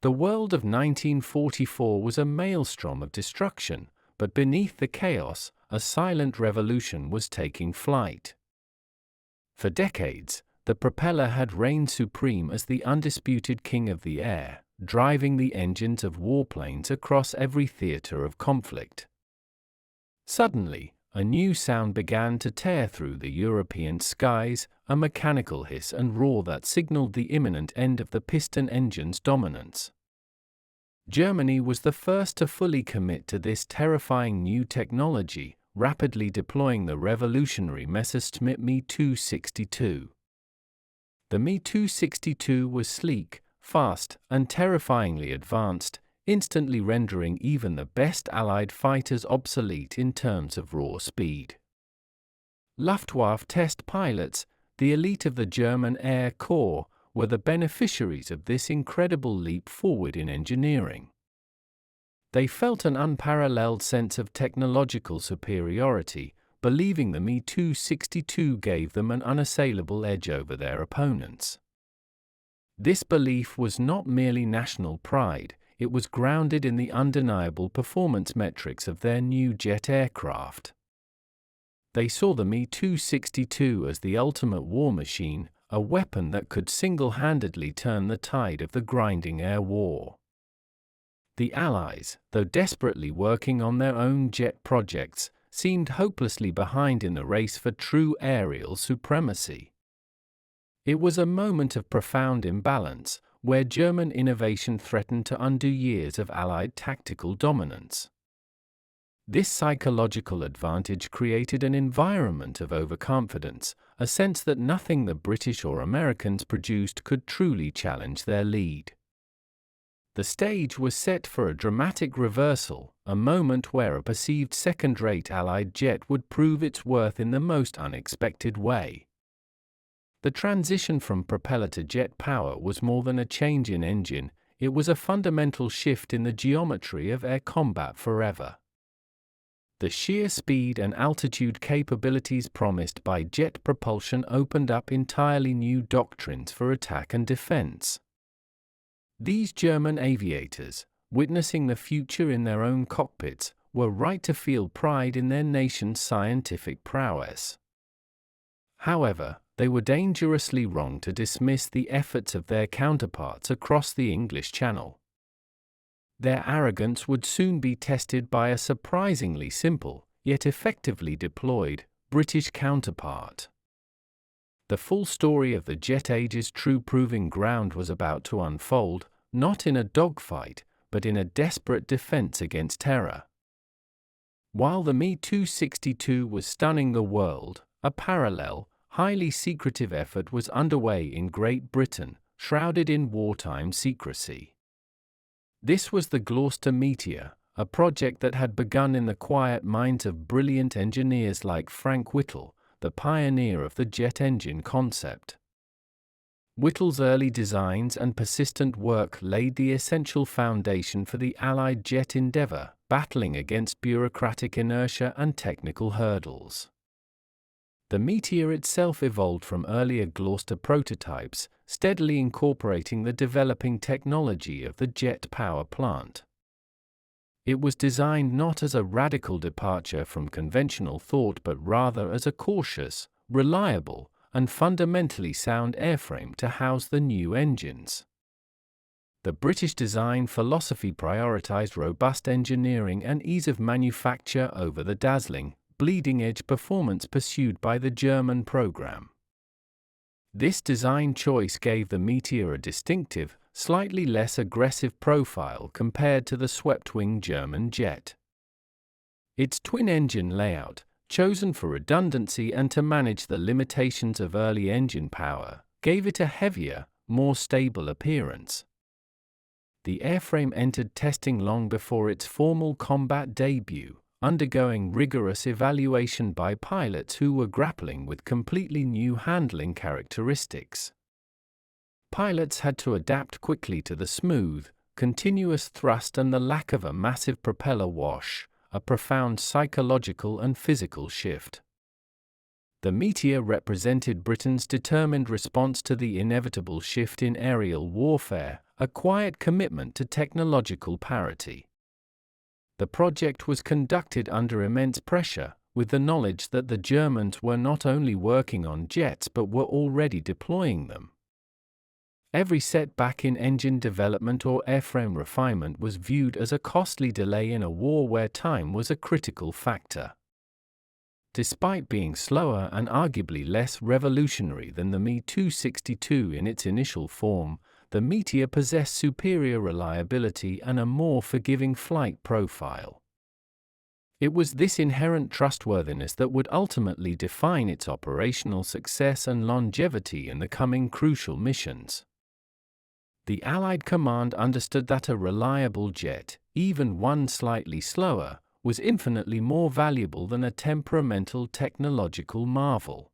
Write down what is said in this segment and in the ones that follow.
The world of 1944 was a maelstrom of destruction, but beneath the chaos, a silent revolution was taking flight. For decades, the propeller had reigned supreme as the undisputed king of the air, driving the engines of warplanes across every theater of conflict. Suddenly, a new sound began to tear through the European skies, a mechanical hiss and roar that signaled the imminent end of the piston engine's dominance. Germany was the first to fully commit to this terrifying new technology, rapidly deploying the revolutionary Messerschmitt Me-262. The Me-262 was sleek, fast, and terrifyingly advanced, instantly rendering even the best Allied fighters obsolete in terms of raw speed. Luftwaffe test pilots, the elite of the German Air Corps, were the beneficiaries of this incredible leap forward in engineering. They felt an unparalleled sense of technological superiority, believing the Me-262 gave them an unassailable edge over their opponents. This belief was not merely national pride, it was grounded in the undeniable performance metrics of their new jet aircraft. They saw the Me-262 as the ultimate war machine, a weapon that could single-handedly turn the tide of the grinding air war. The Allies, though desperately working on their own jet projects, seemed hopelessly behind in the race for true aerial supremacy. It was a moment of profound imbalance, where German innovation threatened to undo years of Allied tactical dominance. This psychological advantage created an environment of overconfidence, a sense that nothing the British or Americans produced could truly challenge their lead. The stage was set for a dramatic reversal, a moment where a perceived second-rate Allied jet would prove its worth in the most unexpected way. The transition from propeller to jet power was more than a change in engine, it was a fundamental shift in the geometry of air combat forever. The sheer speed and altitude capabilities promised by jet propulsion opened up entirely new doctrines for attack and defense. These German aviators, witnessing the future in their own cockpits, were right to feel pride in their nation's scientific prowess. However, they were dangerously wrong to dismiss the efforts of their counterparts across the English Channel. Their arrogance would soon be tested by a surprisingly simple, yet effectively deployed, British counterpart. The full story of the jet age's true proving ground was about to unfold, not in a dogfight, but in a desperate defense against terror. While the Me-262 was stunning the world, a parallel, highly secretive effort was underway in Great Britain, shrouded in wartime secrecy. This was the Gloucester Meteor, a project that had begun in the quiet minds of brilliant engineers like Frank Whittle, the pioneer of the jet engine concept. Whittle's early designs and persistent work laid the essential foundation for the Allied jet endeavor, battling against bureaucratic inertia and technical hurdles. The Meteor itself evolved from earlier Gloucester prototypes, steadily incorporating the developing technology of the jet power plant. It was designed not as a radical departure from conventional thought but rather as a cautious, reliable, and fundamentally sound airframe to house the new engines. The British design philosophy prioritized robust engineering and ease of manufacture over the dazzling, bleeding-edge performance pursued by the German program. This design choice gave the Meteor a distinctive, slightly less aggressive profile compared to the swept-wing German jet. Its twin-engine layout, chosen for redundancy and to manage the limitations of early engine power, gave it a heavier, more stable appearance. The airframe entered testing long before its formal combat debut, undergoing rigorous evaluation by pilots who were grappling with completely new handling characteristics. Pilots had to adapt quickly to the smooth, continuous thrust and the lack of a massive propeller wash, a profound psychological and physical shift. The Meteor represented Britain's determined response to the inevitable shift in aerial warfare, a quiet commitment to technological parity. The project was conducted under immense pressure, with the knowledge that the Germans were not only working on jets but were already deploying them. Every setback in engine development or airframe refinement was viewed as a costly delay in a war where time was a critical factor. Despite being slower and arguably less revolutionary than the Me-262 in its initial form, the Meteor possessed superior reliability and a more forgiving flight profile. It was this inherent trustworthiness that would ultimately define its operational success and longevity in the coming crucial missions. The Allied command understood that a reliable jet, even one slightly slower, was infinitely more valuable than a temperamental technological marvel.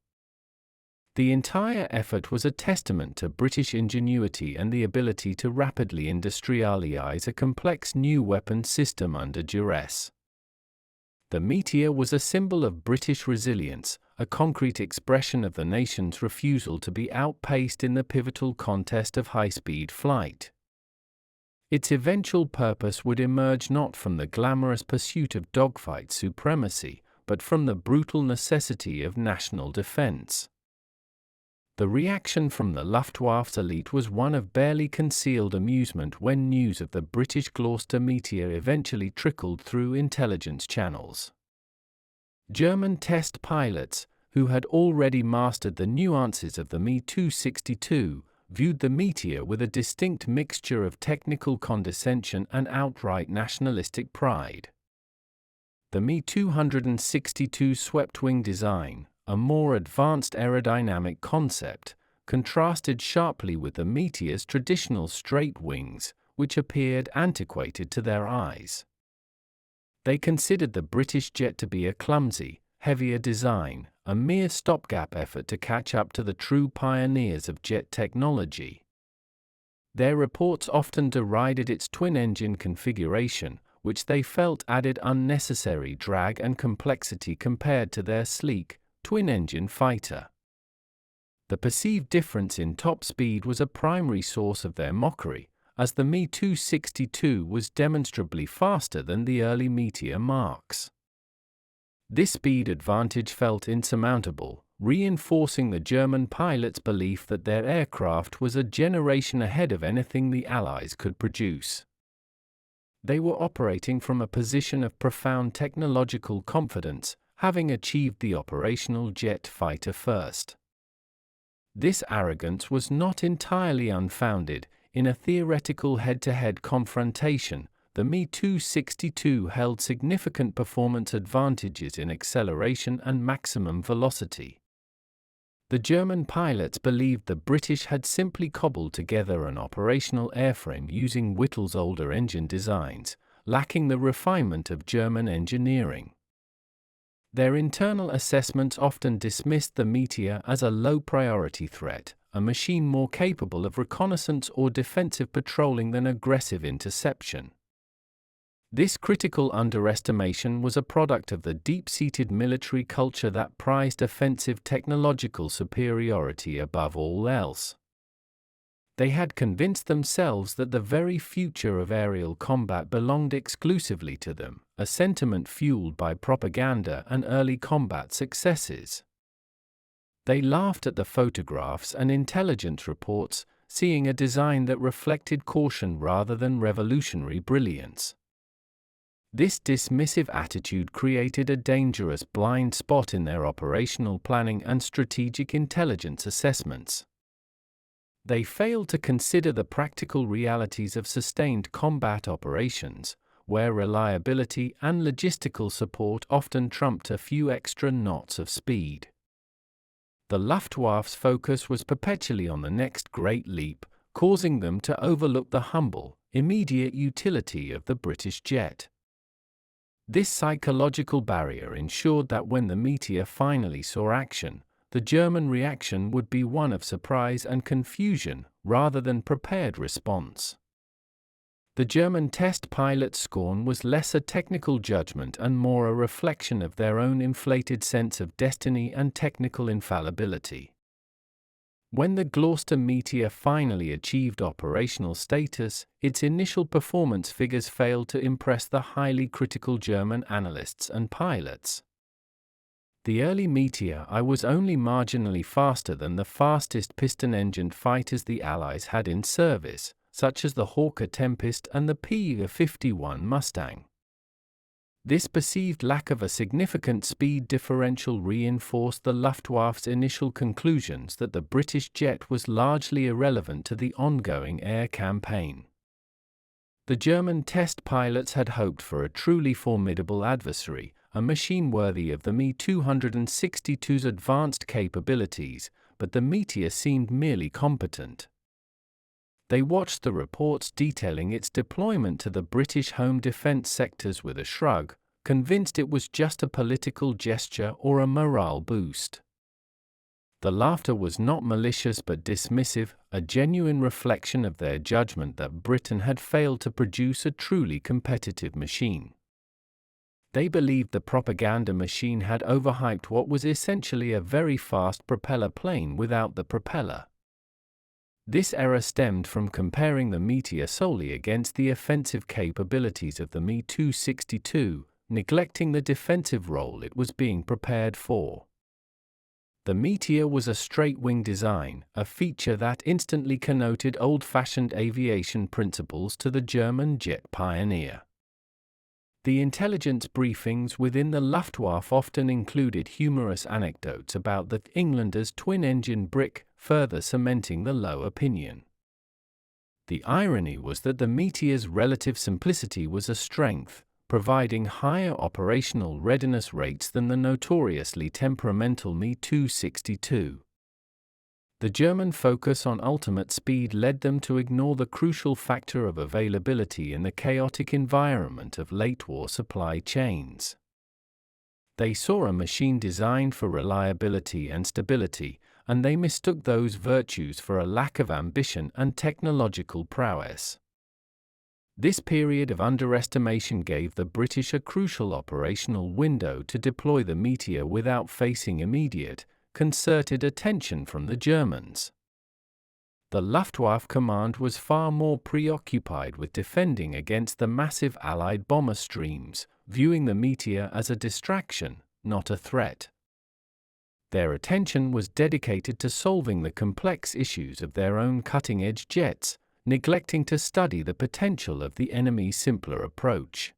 The entire effort was a testament to British ingenuity and the ability to rapidly industrialize a complex new weapon system under duress. The Meteor was a symbol of British resilience, a concrete expression of the nation's refusal to be outpaced in the pivotal contest of high-speed flight. Its eventual purpose would emerge not from the glamorous pursuit of dogfight supremacy, but from the brutal necessity of national defense. The reaction from the Luftwaffe's elite was one of barely concealed amusement when news of the British Gloucester Meteor eventually trickled through intelligence channels. German test pilots, who had already mastered the nuances of the Me-262, viewed the Meteor with a distinct mixture of technical condescension and outright nationalistic pride. The Me-262 swept-wing design, a more advanced aerodynamic concept, contrasted sharply with the Meteor's traditional straight wings, which appeared antiquated to their eyes. They considered the British jet to be a clumsy, heavier design, a mere stopgap effort to catch up to the true pioneers of jet technology. Their reports often derided its twin-engine configuration, which they felt added unnecessary drag and complexity compared to their sleek, twin-engine fighter. The perceived difference in top speed was a primary source of their mockery, as the Me-262 was demonstrably faster than the early Meteor marks. This speed advantage felt insurmountable, reinforcing the German pilots' belief that their aircraft was a generation ahead of anything the Allies could produce. They were operating from a position of profound technological confidence, having achieved the operational jet fighter first. This arrogance was not entirely unfounded. In a theoretical head-to-head confrontation, the Me-262 held significant performance advantages in acceleration and maximum velocity. The German pilots believed the British had simply cobbled together an operational airframe using Whittle's older engine designs, lacking the refinement of German engineering. Their internal assessments often dismissed the Meteor as a low-priority threat, a machine more capable of reconnaissance or defensive patrolling than aggressive interception. This critical underestimation was a product of the deep-seated military culture that prized offensive technological superiority above all else. They had convinced themselves that the very future of aerial combat belonged exclusively to them, a sentiment fueled by propaganda and early combat successes. They laughed at the photographs and intelligence reports, seeing a design that reflected caution rather than revolutionary brilliance. This dismissive attitude created a dangerous blind spot in their operational planning and strategic intelligence assessments. They failed to consider the practical realities of sustained combat operations, where reliability and logistical support often trumped a few extra knots of speed. The Luftwaffe's focus was perpetually on the next great leap, causing them to overlook the humble, immediate utility of the British jet. This psychological barrier ensured that when the Meteor finally saw action, the German reaction would be one of surprise and confusion, rather than prepared response. The German test pilot's scorn was less a technical judgment and more a reflection of their own inflated sense of destiny and technical infallibility. When the Gloucester Meteor finally achieved operational status, its initial performance figures failed to impress the highly critical German analysts and pilots. The early Meteor I was only marginally faster than the fastest piston-engined fighters the Allies had in service, such as the Hawker Tempest and the P-51 Mustang. This perceived lack of a significant speed differential reinforced the Luftwaffe's initial conclusions that the British jet was largely irrelevant to the ongoing air campaign. The German test pilots had hoped for a truly formidable adversary, a machine worthy of the Me-262's advanced capabilities, but the Meteor seemed merely competent. They watched the reports detailing its deployment to the British home defence sectors with a shrug, convinced it was just a political gesture or a morale boost. The laughter was not malicious but dismissive, a genuine reflection of their judgment that Britain had failed to produce a truly competitive machine. They believed the propaganda machine had overhyped what was essentially a very fast propeller plane without the propeller. This error stemmed from comparing the Meteor solely against the offensive capabilities of the Me-262, neglecting the defensive role it was being prepared for. The Meteor was a straight-wing design, a feature that instantly connoted old-fashioned aviation principles to the German jet pioneer. The intelligence briefings within the Luftwaffe often included humorous anecdotes about the Englander's twin-engine brick, further cementing the low opinion. The irony was that the Meteor's relative simplicity was a strength, providing higher operational readiness rates than the notoriously temperamental Me-262. The German focus on ultimate speed led them to ignore the crucial factor of availability in the chaotic environment of late-war supply chains. They saw a machine designed for reliability and stability, and they mistook those virtues for a lack of ambition and technological prowess. This period of underestimation gave the British a crucial operational window to deploy the Meteor without facing immediate, concerted attention from the Germans. The Luftwaffe command was far more preoccupied with defending against the massive Allied bomber streams, viewing the Meteor as a distraction, not a threat. Their attention was dedicated to solving the complex issues of their own cutting-edge jets, neglecting to study the potential of the enemy's simpler approach.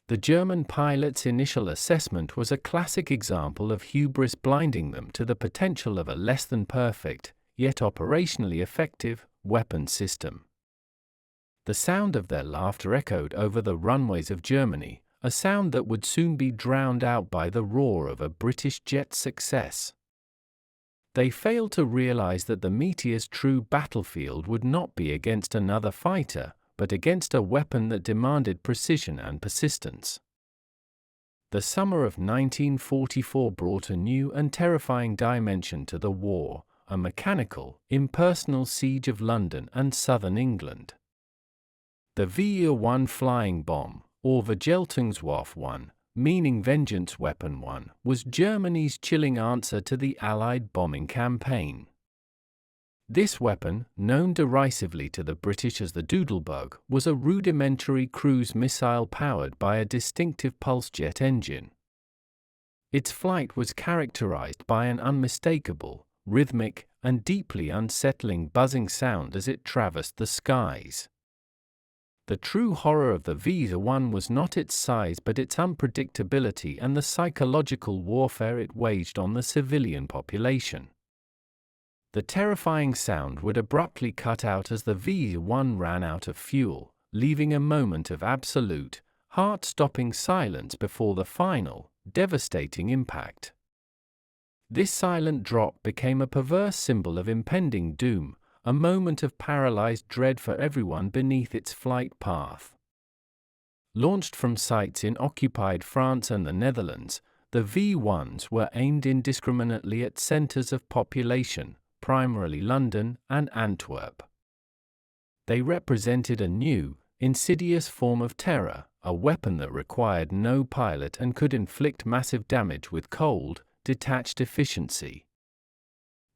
The German pilots' initial assessment was a classic example of hubris blinding them to the potential of a less-than-perfect, yet operationally effective, weapon system. The sound of their laughter echoed over the runways of Germany, a sound that would soon be drowned out by the roar of a British jet's success. They failed to realize that the Meteor's true battlefield would not be against another fighter, but against a weapon that demanded precision and persistence. The summer of 1944 brought a new and terrifying dimension to the war, a mechanical, impersonal siege of London and southern England. The Meteor-1 flying bomb, or Vergeltungswaffe 1, meaning Vengeance Weapon 1, was Germany's chilling answer to the Allied bombing campaign. This weapon, known derisively to the British as the Doodlebug, was a rudimentary cruise missile powered by a distinctive pulse jet engine. Its flight was characterized by an unmistakable, rhythmic, and deeply unsettling buzzing sound as it traversed the skies. The true horror of the Meteor-1 was not its size but its unpredictability and the psychological warfare it waged on the civilian population. The terrifying sound would abruptly cut out as the Meteor-1 ran out of fuel, leaving a moment of absolute, heart-stopping silence before the final, devastating impact. This silent drop became a perverse symbol of impending doom, a moment of paralyzed dread for everyone beneath its flight path. Launched from sites in occupied France and the Netherlands, the V-1s were aimed indiscriminately at centers of population, primarily London and Antwerp. They represented a new, insidious form of terror, a weapon that required no pilot and could inflict massive damage with cold, detached efficiency.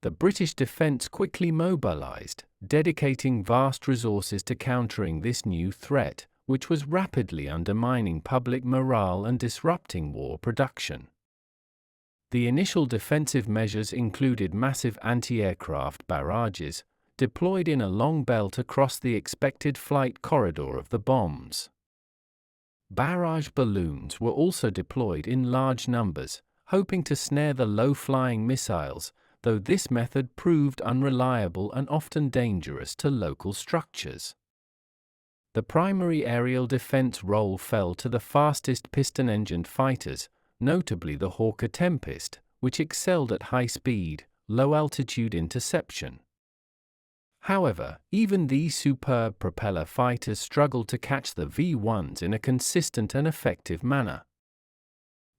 The British defence quickly mobilised, dedicating vast resources to countering this new threat, which was rapidly undermining public morale and disrupting war production. The initial defensive measures included massive anti-aircraft barrages, deployed in a long belt across the expected flight corridor of the bombs. Barrage balloons were also deployed in large numbers, hoping to snare the low-flying missiles, though this method proved unreliable and often dangerous to local structures. The primary aerial defense role fell to the fastest piston-engined fighters, notably the Hawker Tempest, which excelled at high-speed, low-altitude interception. However, even these superb propeller fighters struggled to catch the V-1s in a consistent and effective manner.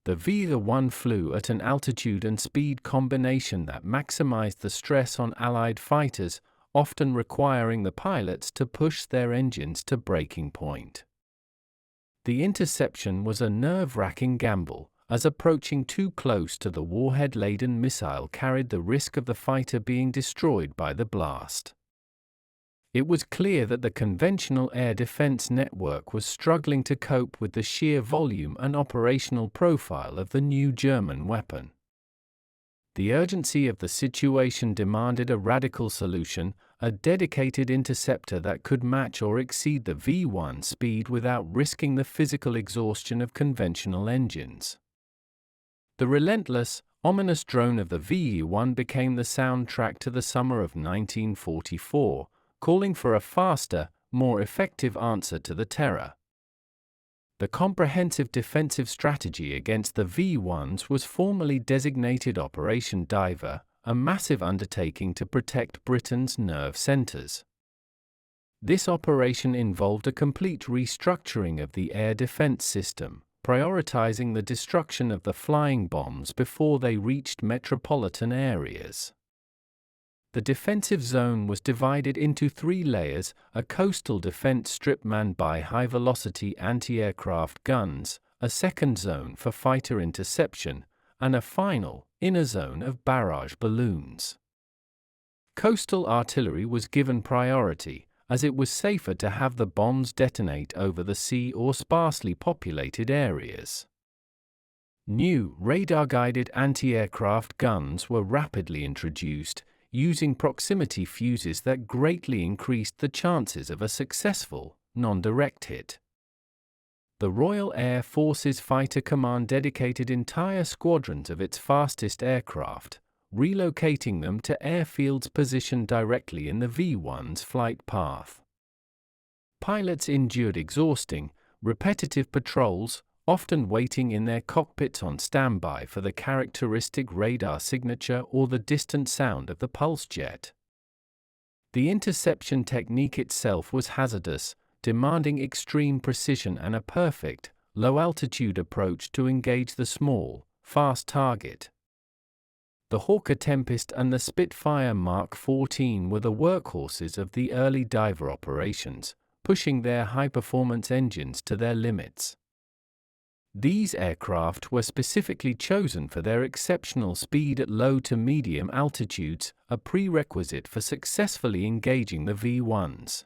The V-1 flew at an altitude and speed combination that maximized the stress on Allied fighters, often requiring the pilots to push their engines to breaking point. The interception was a nerve-wracking gamble, as approaching too close to the warhead-laden missile carried the risk of the fighter being destroyed by the blast. It was clear that the conventional air defense network was struggling to cope with the sheer volume and operational profile of the new German weapon. The urgency of the situation demanded a radical solution, a dedicated interceptor that could match or exceed the V-1 speed without risking the physical exhaustion of conventional engines. The relentless, ominous drone of the V-1 became the soundtrack to the summer of 1944, calling for a faster, more effective answer to the terror. The comprehensive defensive strategy against the V-1s was formally designated Operation Diver, a massive undertaking to protect Britain's nerve centres. This operation involved a complete restructuring of the air defence system, prioritising the destruction of the flying bombs before they reached metropolitan areas. The defensive zone was divided into 3 layers: a coastal defense strip manned by high-velocity anti-aircraft guns, a second zone for fighter interception, and a final, inner zone of barrage balloons. Coastal artillery was given priority, as it was safer to have the bombs detonate over the sea or sparsely populated areas. New radar-guided anti-aircraft guns were rapidly introduced, using proximity fuses that greatly increased the chances of a successful, non-direct hit. The Royal Air Force's Fighter Command dedicated entire squadrons of its fastest aircraft, relocating them to airfields positioned directly in the V-1's flight path. Pilots endured exhausting, repetitive patrols, often waiting in their cockpits on standby for the characteristic radar signature or the distant sound of the pulse jet. The interception technique itself was hazardous, demanding extreme precision and a perfect, low-altitude approach to engage the small, fast target. The Hawker Tempest and the Spitfire Mark 14 were the workhorses of the early diver operations, pushing their high-performance engines to their limits. These aircraft were specifically chosen for their exceptional speed at low to medium altitudes, a prerequisite for successfully engaging the V-1s.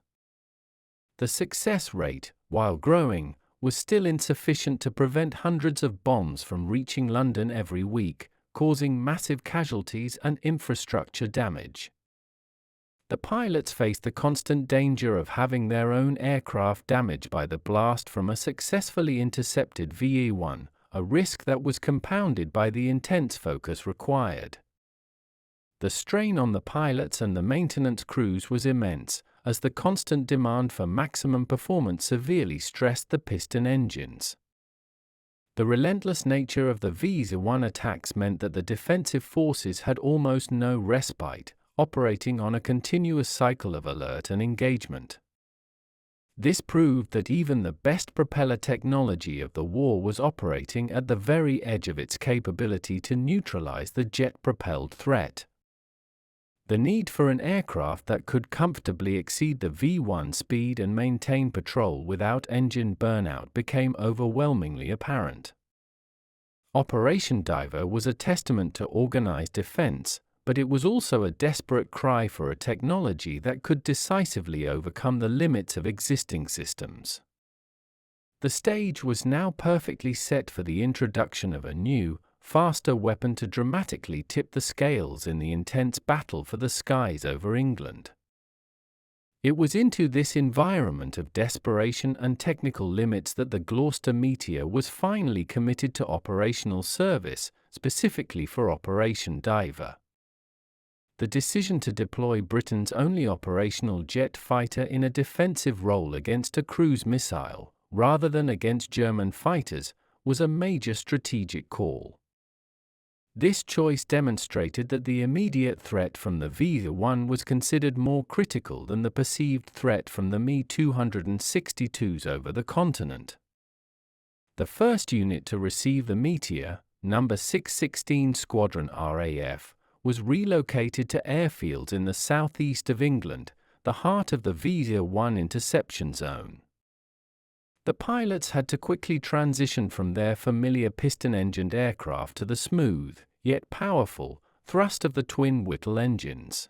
The success rate, while growing, was still insufficient to prevent hundreds of bombs from reaching London every week, causing massive casualties and infrastructure damage. The pilots faced the constant danger of having their own aircraft damaged by the blast from a successfully intercepted VA-1, a risk that was compounded by the intense focus required. The strain on the pilots and the maintenance crews was immense, as the constant demand for maximum performance severely stressed the piston engines. The relentless nature of the VA-1 attacks meant that the defensive forces had almost no respite, operating on a continuous cycle of alert and engagement. This proved that even the best propeller technology of the war was operating at the very edge of its capability to neutralize the jet-propelled threat. The need for an aircraft that could comfortably exceed the V-1 speed and maintain patrol without engine burnout became overwhelmingly apparent. Operation Diver was a testament to organized defense, but it was also a desperate cry for a technology that could decisively overcome the limits of existing systems. The stage was now perfectly set for the introduction of a new, faster weapon to dramatically tip the scales in the intense battle for the skies over England. It was into this environment of desperation and technical limits that the Gloucester Meteor was finally committed to operational service, specifically for Operation Diver. The decision to deploy Britain's only operational jet fighter in a defensive role against a cruise missile, rather than against German fighters, was a major strategic call. This choice demonstrated that the immediate threat from the V-1 was considered more critical than the perceived threat from the Me-262s over the continent. The first unit to receive the Meteor, No. 616 Squadron RAF, was relocated to airfields in the southeast of England, the heart of the V-1 interception zone. The pilots had to quickly transition from their familiar piston-engined aircraft to the smooth, yet powerful, thrust of the twin Whittle engines.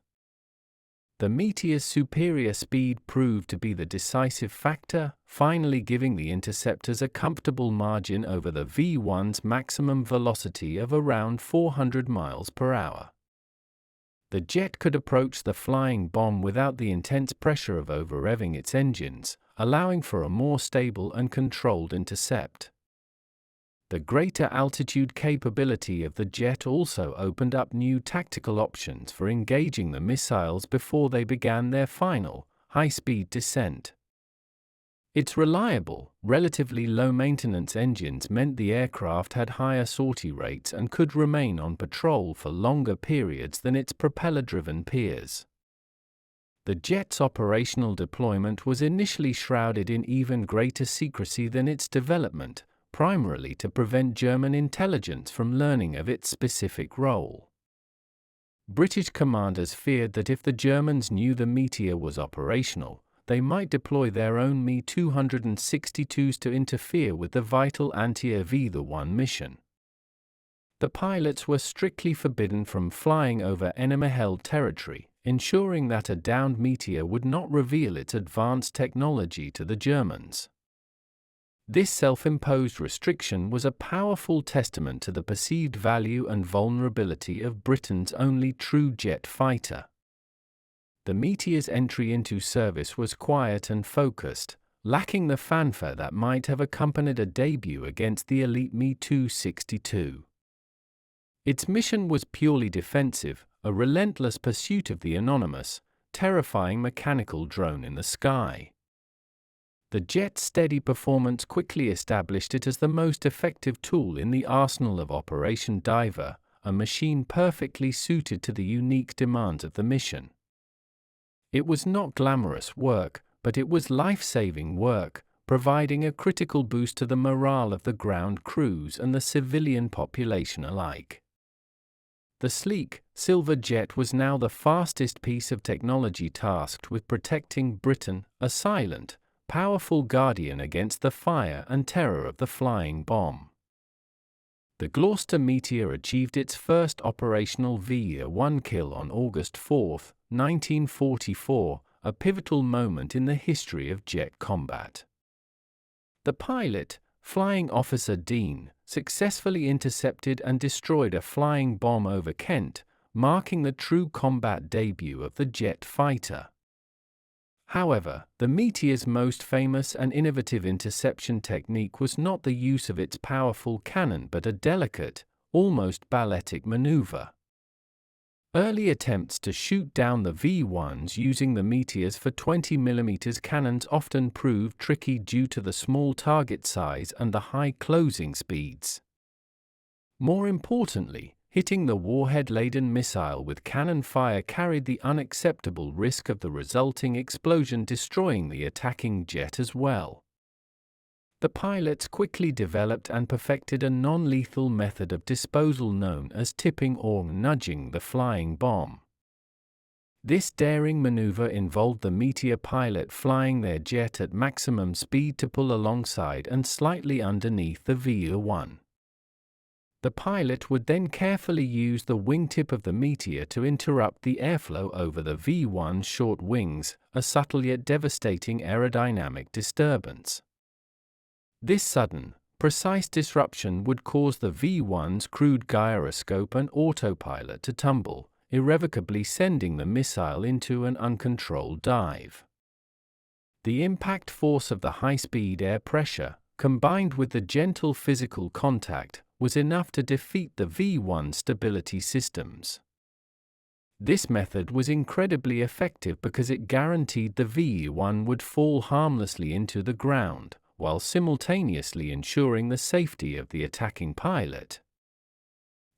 The Meteor's superior speed proved to be the decisive factor, finally giving the interceptors a comfortable margin over the V-1's maximum velocity of around 400 miles per hour. The jet could approach the flying bomb without the intense pressure of over-revving its engines, allowing for a more stable and controlled intercept. The greater altitude capability of the jet also opened up new tactical options for engaging the missiles before they began their final, high-speed descent. Its reliable, relatively low-maintenance engines meant the aircraft had higher sortie rates and could remain on patrol for longer periods than its propeller-driven peers. The jet's operational deployment was initially shrouded in even greater secrecy than its development, primarily to prevent German intelligence from learning of its specific role. British commanders feared that if the Germans knew the Meteor was operational, they might deploy their own Me-262s to interfere with the vital anti-air V-1 mission. The pilots were strictly forbidden from flying over enemy-held territory, ensuring that a downed Meteor would not reveal its advanced technology to the Germans. This self-imposed restriction was a powerful testament to the perceived value and vulnerability of Britain's only true jet fighter. The Meteor's entry into service was quiet and focused, lacking the fanfare that might have accompanied a debut against the elite Me-262. Its mission was purely defensive, a relentless pursuit of the anonymous, terrifying mechanical drone in the sky. The jet's steady performance quickly established it as the most effective tool in the arsenal of Operation Diver, a machine perfectly suited to the unique demands of the mission. It was not glamorous work, but it was life-saving work, providing a critical boost to the morale of the ground crews and the civilian population alike. The sleek, silver jet was now the fastest piece of technology tasked with protecting Britain, a silent, powerful guardian against the fire and terror of the flying bomb. The Gloucester Meteor achieved its first operational V-1 kill on August 4, 1944, a pivotal moment in the history of jet combat. The pilot, Flying Officer Dean, successfully intercepted and destroyed a flying bomb over Kent, marking the true combat debut of the jet fighter. However, the Meteor's most famous and innovative interception technique was not the use of its powerful cannon but a delicate, almost balletic maneuver. Early attempts to shoot down the V-1s using the Meteors for 20mm cannons often proved tricky due to the small target size and the high closing speeds. More importantly, hitting the warhead-laden missile with cannon fire carried the unacceptable risk of the resulting explosion destroying the attacking jet as well. The pilots quickly developed and perfected a non-lethal method of disposal known as tipping or nudging the flying bomb. This daring maneuver involved the Meteor pilot flying their jet at maximum speed to pull alongside and slightly underneath the V-1. The pilot would then carefully use the wingtip of the Meteor to interrupt the airflow over the V-1's short wings, a subtle yet devastating aerodynamic disturbance. This sudden, precise disruption would cause the V-1's crude gyroscope and autopilot to tumble, irrevocably sending the missile into an uncontrolled dive. The impact force of the high-speed air pressure, combined with the gentle physical contact, was enough to defeat the V-1 stability systems. This method was incredibly effective because it guaranteed the V-1 would fall harmlessly into the ground, while simultaneously ensuring the safety of the attacking pilot.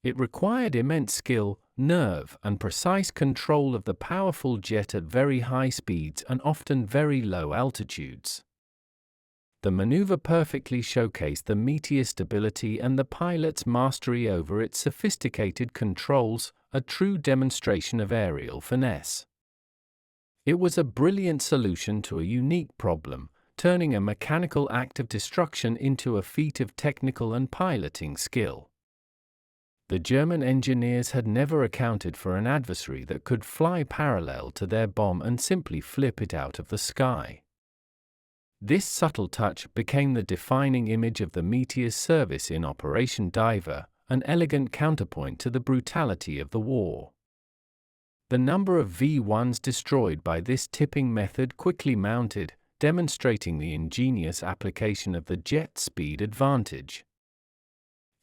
It required immense skill, nerve, and precise control of the powerful jet at very high speeds and often very low altitudes. The maneuver perfectly showcased the Meteor's stability and the pilot's mastery over its sophisticated controls, a true demonstration of aerial finesse. It was a brilliant solution to a unique problem, turning a mechanical act of destruction into a feat of technical and piloting skill. The German engineers had never accounted for an adversary that could fly parallel to their bomb and simply flip it out of the sky. This subtle touch became the defining image of the Meteor's service in Operation Diver, an elegant counterpoint to the brutality of the war. The number of V-1s destroyed by this tipping method quickly mounted, demonstrating the ingenious application of the jet speed advantage.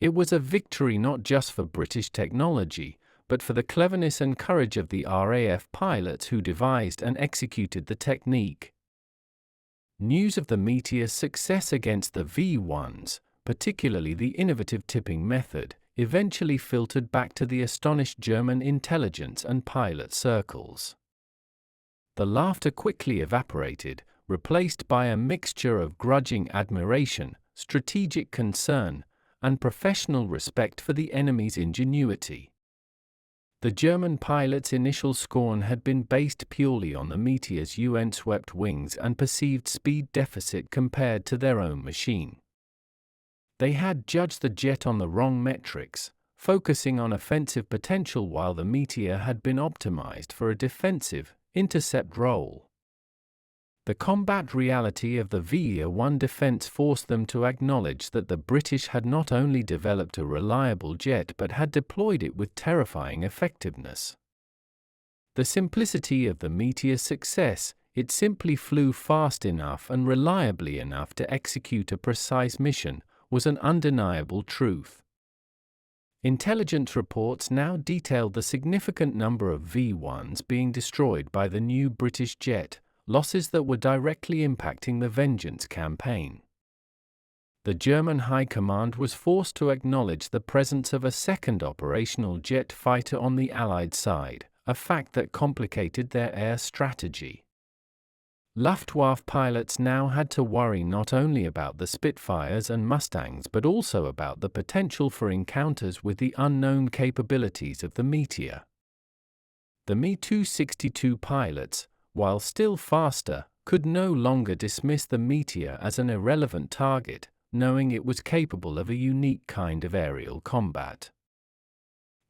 It was a victory not just for British technology, but for the cleverness and courage of the RAF pilots who devised and executed the technique. News of the Meteor's success against the V-1s, particularly the innovative tipping method, eventually filtered back to the astonished German intelligence and pilot circles. The laughter quickly evaporated, replaced by a mixture of grudging admiration, strategic concern, and professional respect for the enemy's ingenuity. The German pilots' initial scorn had been based purely on the Meteor's UN-swept wings and perceived speed deficit compared to their own machine. They had judged the jet on the wrong metrics, focusing on offensive potential while the Meteor had been optimized for a defensive, intercept role. The combat reality of the V-1 defense forced them to acknowledge that the British had not only developed a reliable jet but had deployed it with terrifying effectiveness. The simplicity of the Meteor's success, it simply flew fast enough and reliably enough to execute a precise mission, was an undeniable truth. Intelligence reports now detailed the significant number of V-1s being destroyed by the new British jet, losses that were directly impacting the Vengeance campaign. The German High Command was forced to acknowledge the presence of a second operational jet fighter on the Allied side, a fact that complicated their air strategy. Luftwaffe pilots now had to worry not only about the Spitfires and Mustangs but also about the potential for encounters with the unknown capabilities of the Meteor. The Me-262 pilots, while still faster, could no longer dismiss the Meteor as an irrelevant target, knowing it was capable of a unique kind of aerial combat.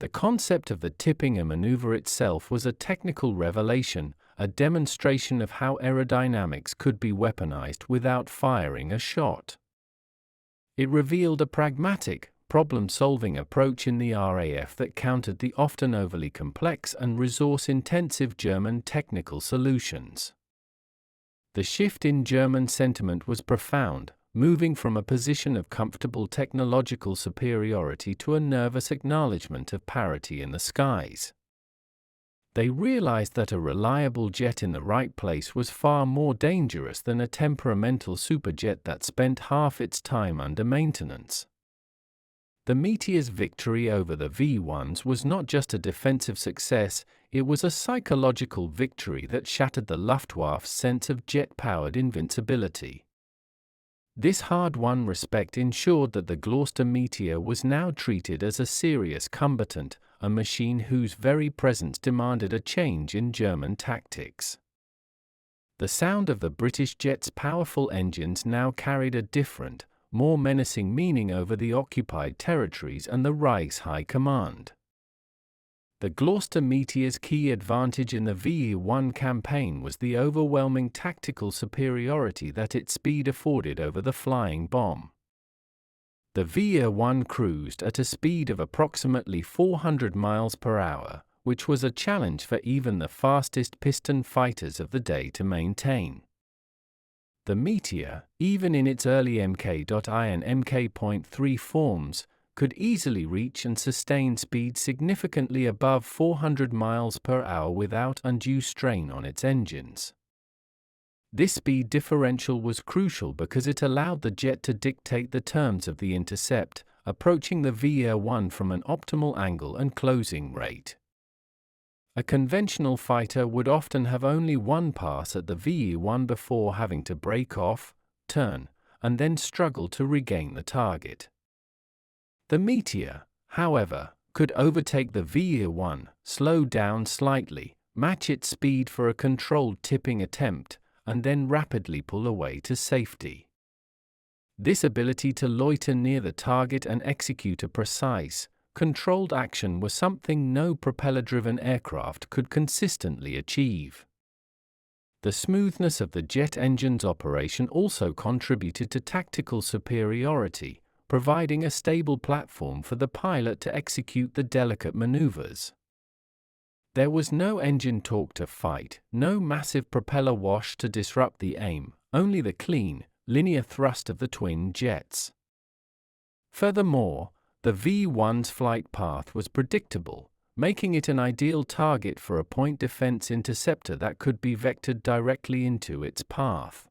The concept of the tipping maneuver itself was a technical revelation, a demonstration of how aerodynamics could be weaponized without firing a shot. It revealed a pragmatic, problem-solving approach in the RAF that countered the often overly complex and resource-intensive German technical solutions. The shift in German sentiment was profound, moving from a position of comfortable technological superiority to a nervous acknowledgement of parity in the skies. They realized that a reliable jet in the right place was far more dangerous than a temperamental superjet that spent half its time under maintenance. The Meteor's victory over the V-1s was not just a defensive success, it was a psychological victory that shattered the Luftwaffe's sense of jet-powered invincibility. This hard-won respect ensured that the Gloucester Meteor was now treated as a serious combatant, a machine whose very presence demanded a change in German tactics. The sound of the British jet's powerful engines now carried a different, more menacing meaning over the occupied territories and the Reich's high command. The Gloucester Meteor's key advantage in the VE-1 campaign was the overwhelming tactical superiority that its speed afforded over the flying bomb. The VE-1 cruised at a speed of approximately 400 miles per hour, which was a challenge for even the fastest piston fighters of the day to maintain. The Meteor, even in its early Mk.I and Mk.3 forms, could easily reach and sustain speed significantly above 400 miles per hour without undue strain on its engines. This speed differential was crucial because it allowed the jet to dictate the terms of the intercept, approaching the VE-1 from an optimal angle and closing rate. A conventional fighter would often have only one pass at the VE-1 before having to break off, turn, and then struggle to regain the target. The Meteor, however, could overtake the VE-1, slow down slightly, match its speed for a controlled tipping attempt, and then rapidly pull away to safety. This ability to loiter near the target and execute a precise, controlled action was something no propeller-driven aircraft could consistently achieve. The smoothness of the jet engine's operation also contributed to tactical superiority, providing a stable platform for the pilot to execute the delicate maneuvers. There was no engine torque to fight, no massive propeller wash to disrupt the aim, only the clean, linear thrust of the twin jets. Furthermore, the V-1's flight path was predictable, making it an ideal target for a point defense interceptor that could be vectored directly into its path.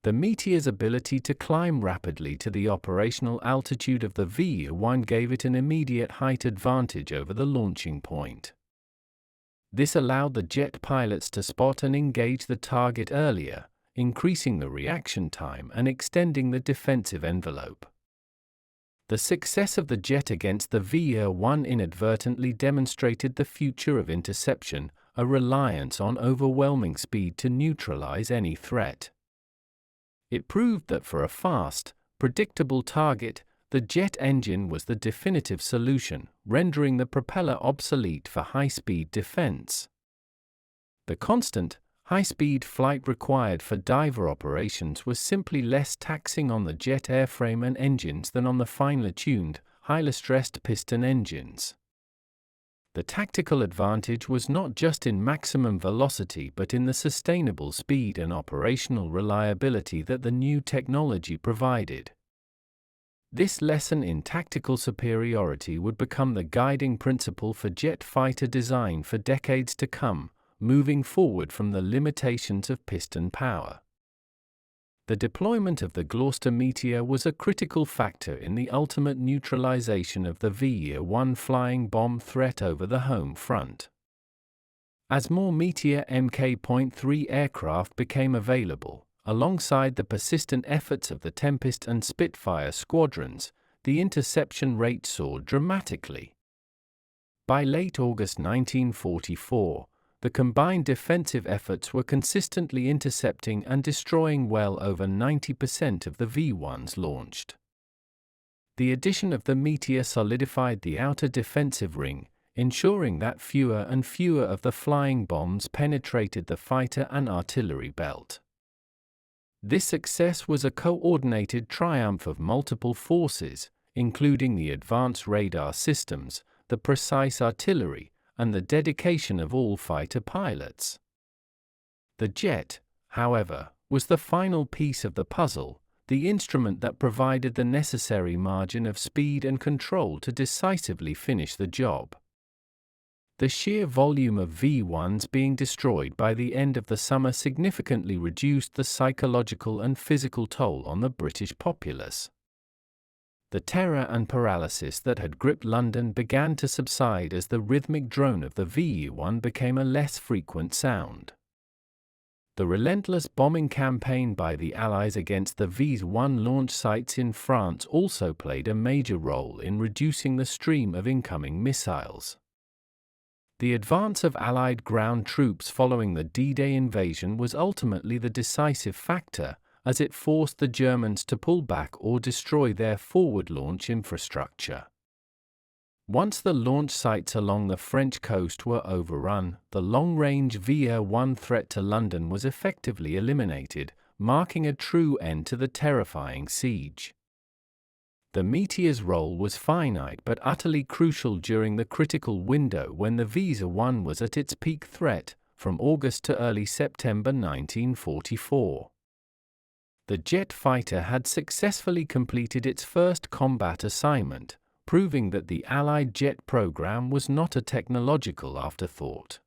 The Meteor's ability to climb rapidly to the operational altitude of the VE-1 gave it an immediate height advantage over the launching point. This allowed the jet pilots to spot and engage the target earlier, increasing the reaction time and extending the defensive envelope. The success of the jet against the VE-1 inadvertently demonstrated the future of interception, a reliance on overwhelming speed to neutralize any threat. It proved that for a fast, predictable target, the jet engine was the definitive solution, rendering the propeller obsolete for high-speed defense. The constant, high-speed flight required for diver operations was simply less taxing on the jet airframe and engines than on the finely tuned, highly stressed piston engines. The tactical advantage was not just in maximum velocity but in the sustainable speed and operational reliability that the new technology provided. This lesson in tactical superiority would become the guiding principle for jet fighter design for decades to come, moving forward from the limitations of piston power. The deployment of the Gloucester Meteor was a critical factor in the ultimate neutralization of the VE-1 flying bomb threat over the home front. As more Meteor Mk.3 aircraft became available, alongside the persistent efforts of the Tempest and Spitfire squadrons, the interception rate soared dramatically. By late August 1944, the combined defensive efforts were consistently intercepting and destroying well over 90% of the V-1s launched. The addition of the Meteor solidified the outer defensive ring, ensuring that fewer and fewer of the flying bombs penetrated the fighter and artillery belt. This success was a coordinated triumph of multiple forces, including the advanced radar systems, the precise artillery, and the dedication of all fighter pilots. The jet, however, was the final piece of the puzzle, the instrument that provided the necessary margin of speed and control to decisively finish the job. The sheer volume of V-1s being destroyed by the end of the summer significantly reduced the psychological and physical toll on the British populace. The terror and paralysis that had gripped London began to subside as the rhythmic drone of the VE-1 became a less frequent sound. The relentless bombing campaign by the Allies against the V-1 launch sites in France also played a major role in reducing the stream of incoming missiles. The advance of Allied ground troops following the D-Day invasion was ultimately the decisive factor, as it forced the Germans to pull back or destroy their forward launch infrastructure. Once the launch sites along the French coast were overrun, the long-range V-1 threat to London was effectively eliminated, marking a true end to the terrifying siege. The Meteor's role was finite but utterly crucial during the critical window when the V-1 was at its peak threat, from August to early September 1944. The jet fighter had successfully completed its first combat assignment, proving that the Allied jet program was not a technological afterthought.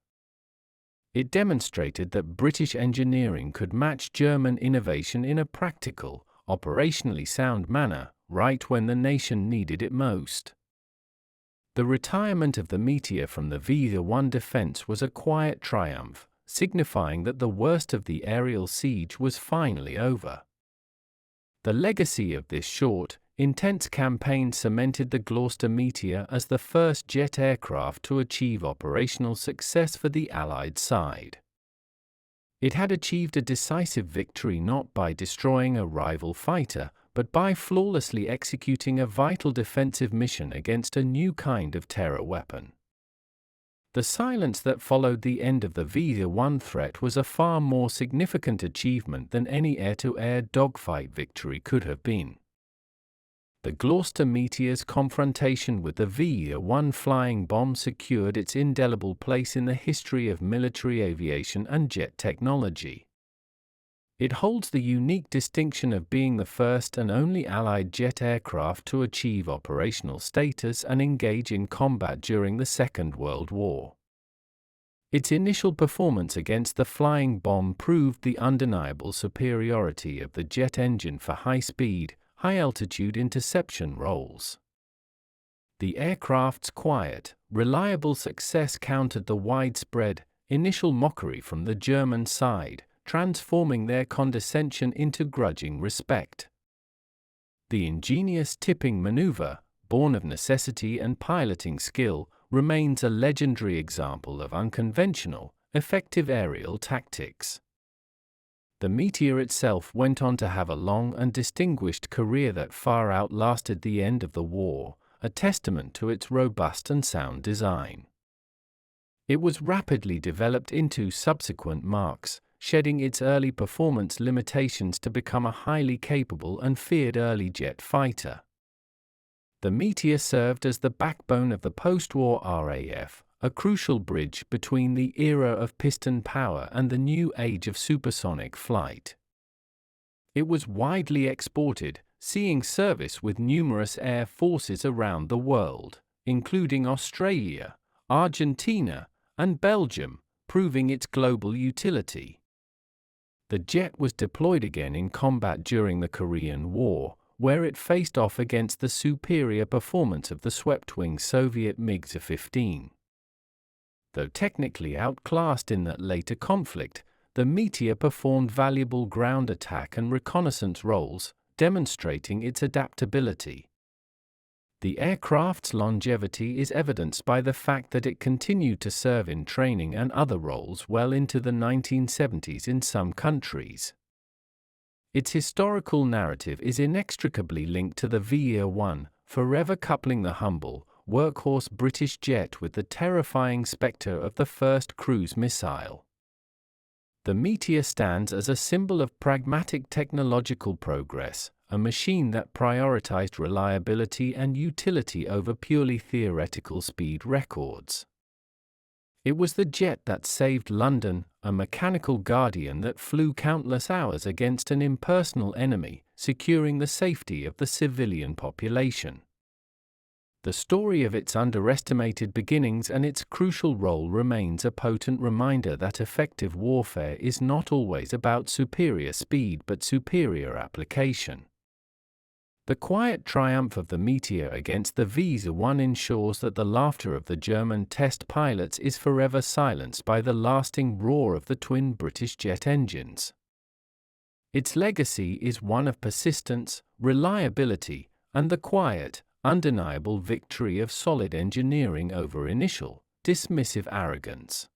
It demonstrated that British engineering could match German innovation in a practical, operationally sound manner, right when the nation needed it most. The retirement of the Meteor from the V-1 defense was a quiet triumph, signifying that the worst of the aerial siege was finally over. The legacy of this short, intense campaign cemented the Gloucester Meteor as the first jet aircraft to achieve operational success for the Allied side. It had achieved a decisive victory not by destroying a rival fighter, but by flawlessly executing a vital defensive mission against a new kind of terror weapon. The silence that followed the end of the V-1 threat was a far more significant achievement than any air-to-air dogfight victory could have been. The Gloucester Meteor's confrontation with the V-1 flying bomb secured its indelible place in the history of military aviation and jet technology. It holds the unique distinction of being the first and only Allied jet aircraft to achieve operational status and engage in combat during the Second World War. Its initial performance against the flying bomb proved the undeniable superiority of the jet engine for high-speed, high-altitude interception roles. The aircraft's quiet, reliable success countered the widespread, initial mockery from the German side, transforming their condescension into grudging respect. The ingenious tipping maneuver, born of necessity and piloting skill, remains a legendary example of unconventional, effective aerial tactics. The Meteor itself went on to have a long and distinguished career that far outlasted the end of the war, a testament to its robust and sound design. It was rapidly developed into subsequent marks, shedding its early performance limitations to become a highly capable and feared early jet fighter. The Meteor served as the backbone of the post-war RAF, a crucial bridge between the era of piston power and the new age of supersonic flight. It was widely exported, seeing service with numerous air forces around the world, including Australia, Argentina, and Belgium, proving its global utility. The jet was deployed again in combat during the Korean War, where it faced off against the superior performance of the swept-wing Soviet MiG-15. Though technically outclassed in that later conflict, the Meteor performed valuable ground attack and reconnaissance roles, demonstrating its adaptability. The aircraft's longevity is evidenced by the fact that it continued to serve in training and other roles well into the 1970s in some countries. Its historical narrative is inextricably linked to the V-1, forever coupling the humble, workhorse British jet with the terrifying spectre of the first cruise missile. The Meteor stands as a symbol of pragmatic technological progress, a machine that prioritized reliability and utility over purely theoretical speed records. It was the jet that saved London, a mechanical guardian that flew countless hours against an impersonal enemy, securing the safety of the civilian population. The story of its underestimated beginnings and its crucial role remains a potent reminder that effective warfare is not always about superior speed but superior application. The quiet triumph of the Meteor against the Visa-1 ensures that the laughter of the German test pilots is forever silenced by the lasting roar of the twin British jet engines. Its legacy is one of persistence, reliability, and the quiet, undeniable victory of solid engineering over initial, dismissive arrogance.